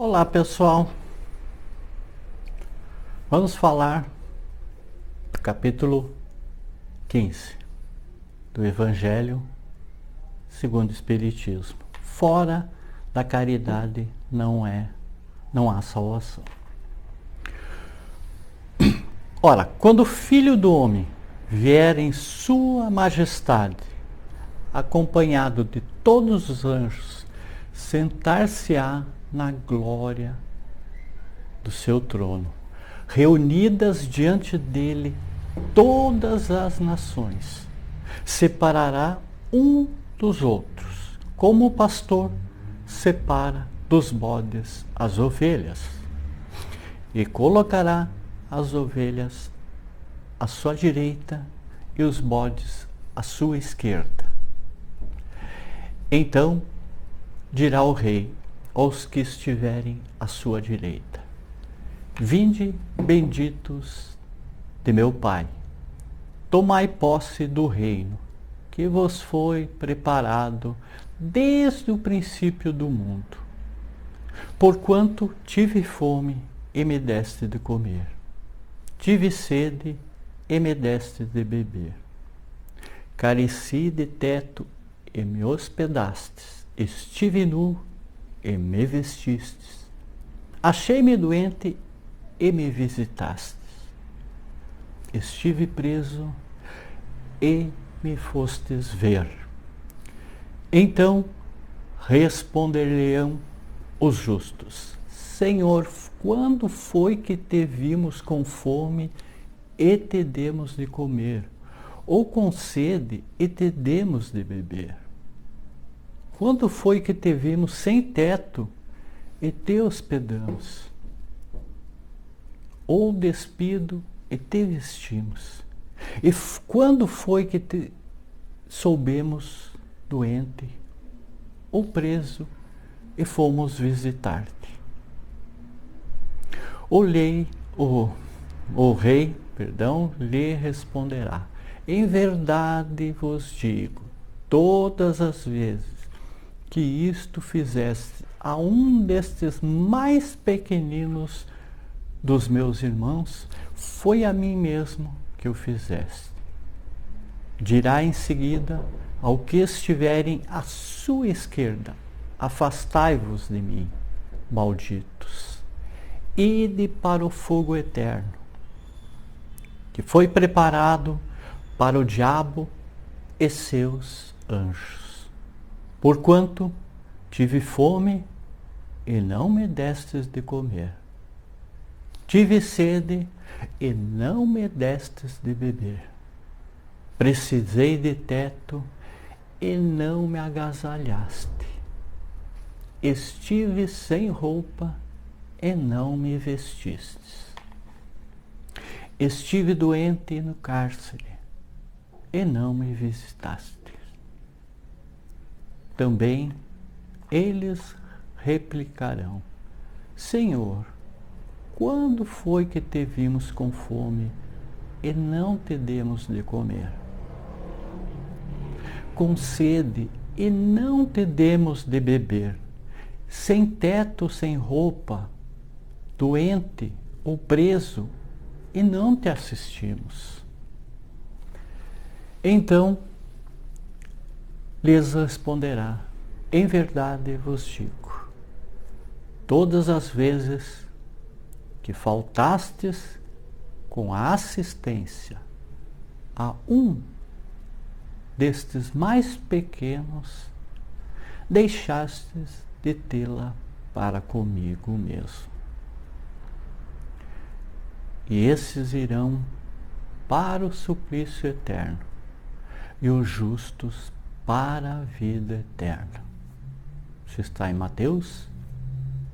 Olá pessoal, vamos falar do capítulo 15 do Evangelho segundo o Espiritismo. Fora da caridade não há salvação. Ora, quando o Filho do Homem vier em sua majestade, acompanhado de todos os anjos, sentar-se-á na glória do seu trono, reunidas diante dele todas as nações. Separará um dos outros, como o pastor separa dos bodes as ovelhas, e colocará as ovelhas à sua direita e os bodes à sua esquerda. Então dirá o rei aos que estiverem à sua direita: Vinde, benditos de meu Pai, tomai posse do reino que vos foi preparado desde o princípio do mundo. Porquanto tive fome e me deste de comer, tive sede e me deste de beber, careci de teto e me hospedastes, estive nu e me vestistes, achei-me doente e me visitastes, estive preso e me fostes ver. Então responder-lhe-ão os justos: Senhor, quando foi que te vimos com fome e te demos de comer, ou com sede e te demos de beber? Quando foi que te vimos sem teto e te hospedamos, ou despido e te vestimos? E quando foi que te soubemos doente ou preso e fomos visitar-te? O rei lhe responderá: Em verdade vos digo, todas as vezes que isto fizeste a um destes mais pequeninos dos meus irmãos, foi a mim mesmo que o fizeste. Dirá em seguida ao que estiverem à sua esquerda: Afastai-vos de mim, malditos, ide para o fogo eterno, que foi preparado para o diabo e seus anjos. Porquanto tive fome e não me destes de comer, tive sede e não me destes de beber, precisei de teto e não me agasalhaste, estive sem roupa e não me vestistes, estive doente no cárcere e não me visitaste. Também eles replicarão: Senhor, quando foi que te vimos com fome e não te demos de comer, com sede e não te demos de beber, sem teto, sem roupa, doente ou preso e não te assistimos? Então lhes responderá: Em verdade vos digo, todas as vezes que faltastes com a assistência a um destes mais pequenos, deixastes de tê-la para comigo mesmo. E esses irão para o suplício eterno, e os justos para a vida eterna. Isso está em Mateus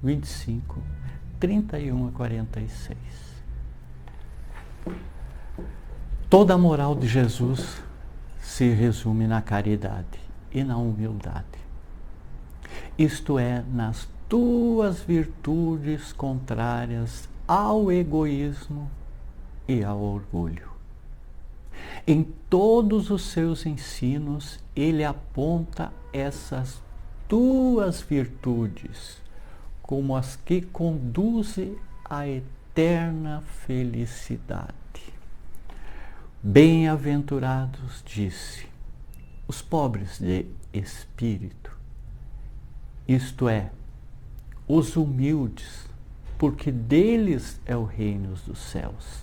25, 31 a 46. Toda a moral de Jesus se resume na caridade e na humildade. Isto é, nas duas virtudes contrárias ao egoísmo e ao orgulho. Em todos os seus ensinos, ele aponta essas duas virtudes como as que conduzem à eterna felicidade. Bem-aventurados, disse, os pobres de espírito, isto é, os humildes, porque deles é o reino dos céus.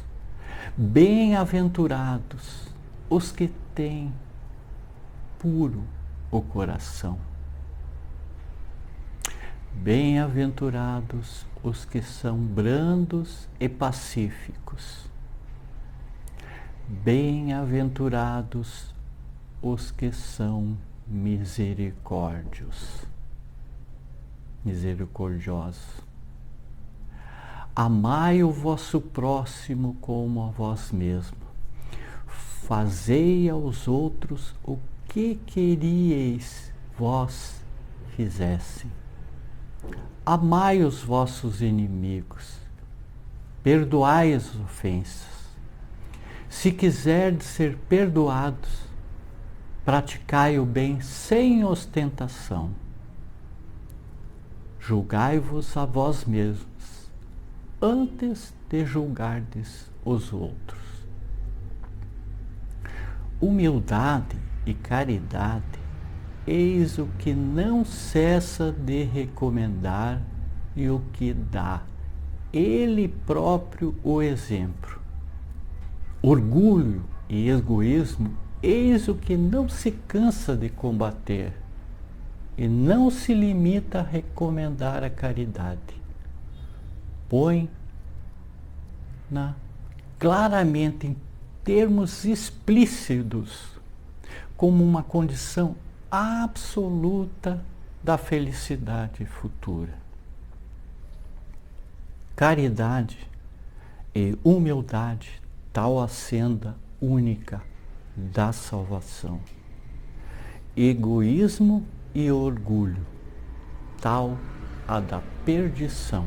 Bem-aventurados os que têm puro o coração. Bem-aventurados os que são brandos e pacíficos. Bem-aventurados os que são misericórdios. Misericordiosos. Amai o vosso próximo como a vós mesmo. Fazei aos outros o que queríeis vós fizessem. Amai os vossos inimigos. Perdoai as ofensas. Se quiserdes ser perdoados, praticai o bem sem ostentação. Julgai-vos a vós mesmos, antes de julgardes os outros. Humildade e caridade, eis o que não cessa de recomendar e o que dá ele próprio o exemplo. Orgulho e egoísmo, eis o que não se cansa de combater e não se limita a recomendar a caridade. Põe-na claramente em termos explícitos como uma condição absoluta da felicidade futura. Caridade e humildade, tal a senda única da salvação. Egoísmo e orgulho, tal a da perdição.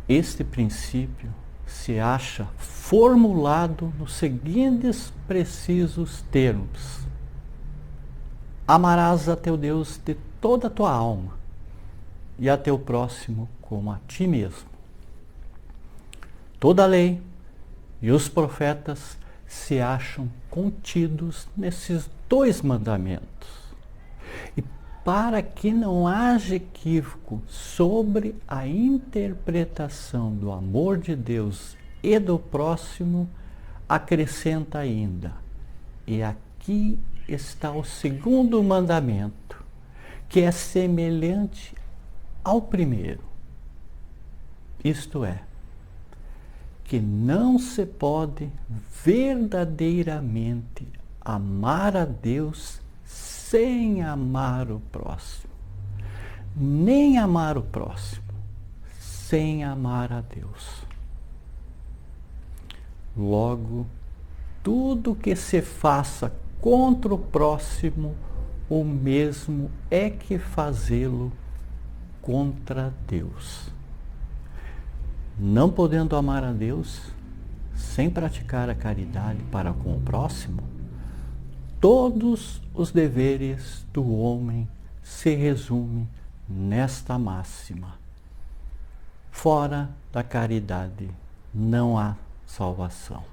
Este princípio se acha formulado nos seguintes precisos termos: amarás a teu Deus de toda a tua alma e a teu próximo como a ti mesmo. Toda a lei e os profetas se acham contidos nesses dois mandamentos. E para que não haja equívoco sobre a interpretação do amor de Deus e do próximo, acrescenta ainda: e aqui está o segundo mandamento, que é semelhante ao primeiro. Isto é, que não se pode verdadeiramente amar a Deus sem amar o próximo, nem amar o próximo sem amar a Deus. Logo, tudo que se faça contra o próximo, o mesmo é que fazê-lo contra Deus. Não podendo amar a Deus sem praticar a caridade para com o próximo, todos os deveres do homem se resumem nesta máxima: fora da caridade não há salvação.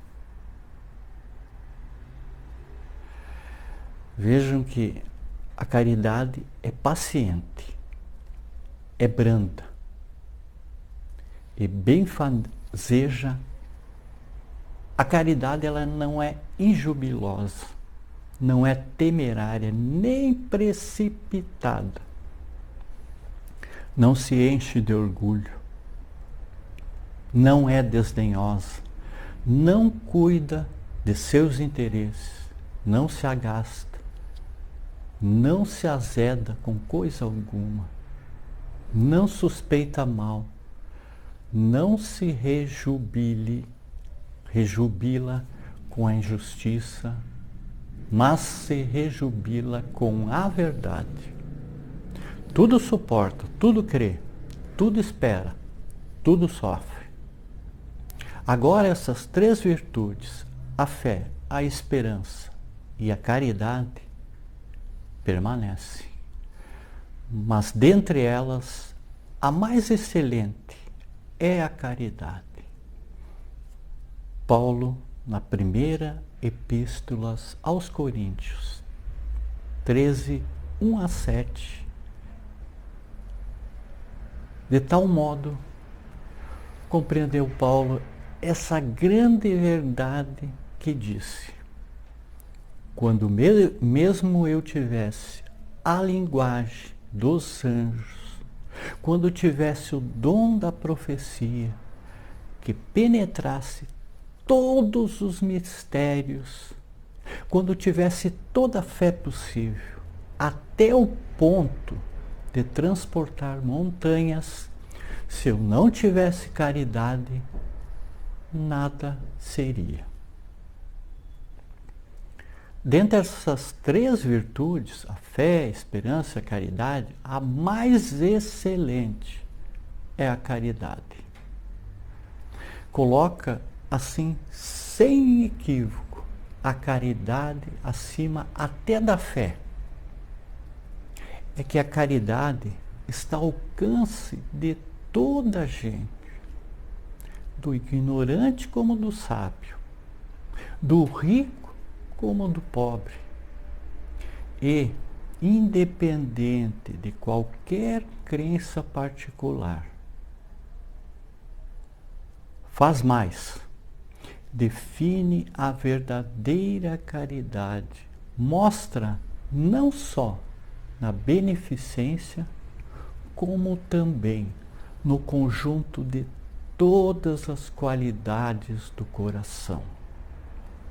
Vejam que a caridade é paciente, é branda e benfazeja. A caridade, ela não é injubilosa, não é temerária, nem precipitada. Não se enche de orgulho, não é desdenhosa, não cuida de seus interesses, não se agasta, não se azeda com coisa alguma, não suspeita mal, não se rejubila com a injustiça, mas se rejubila com a verdade. Tudo suporta, tudo crê, tudo espera, tudo sofre. Agora essas três virtudes, a fé, a esperança e a caridade, permanecem. Mas dentre elas, a mais excelente é a caridade. Paulo, na primeira epístola aos Coríntios, 13, 1-7, de tal modo compreendeu Paulo essa grande verdade que disse: quando mesmo eu tivesse a linguagem dos anjos, quando tivesse o dom da profecia, que penetrasse todos os mistérios, quando tivesse toda a fé possível, até o ponto de transportar montanhas, se eu não tivesse caridade, nada seria. Dentre essas três virtudes, a fé, a esperança e a caridade, a mais excelente é a caridade. Coloca, assim, sem equívoco, a caridade acima até da fé. É que a caridade está ao alcance de toda a gente, do ignorante como do sábio, do rico como do pobre, e independente de qualquer crença particular. Faz mais, define a verdadeira caridade, mostra não só na beneficência, como também no conjunto de todas as qualidades do coração,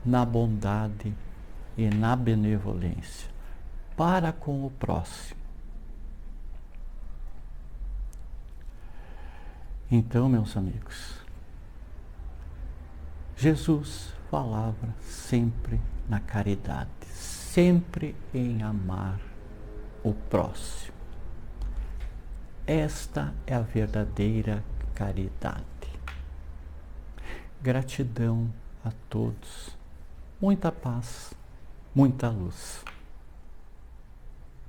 na bondade e na benevolência para com o próximo. Então, meus amigos, Jesus falava sempre na caridade, sempre em amar o próximo. Esta é a verdadeira caridade. Gratidão a todos. Muita paz, muita luz.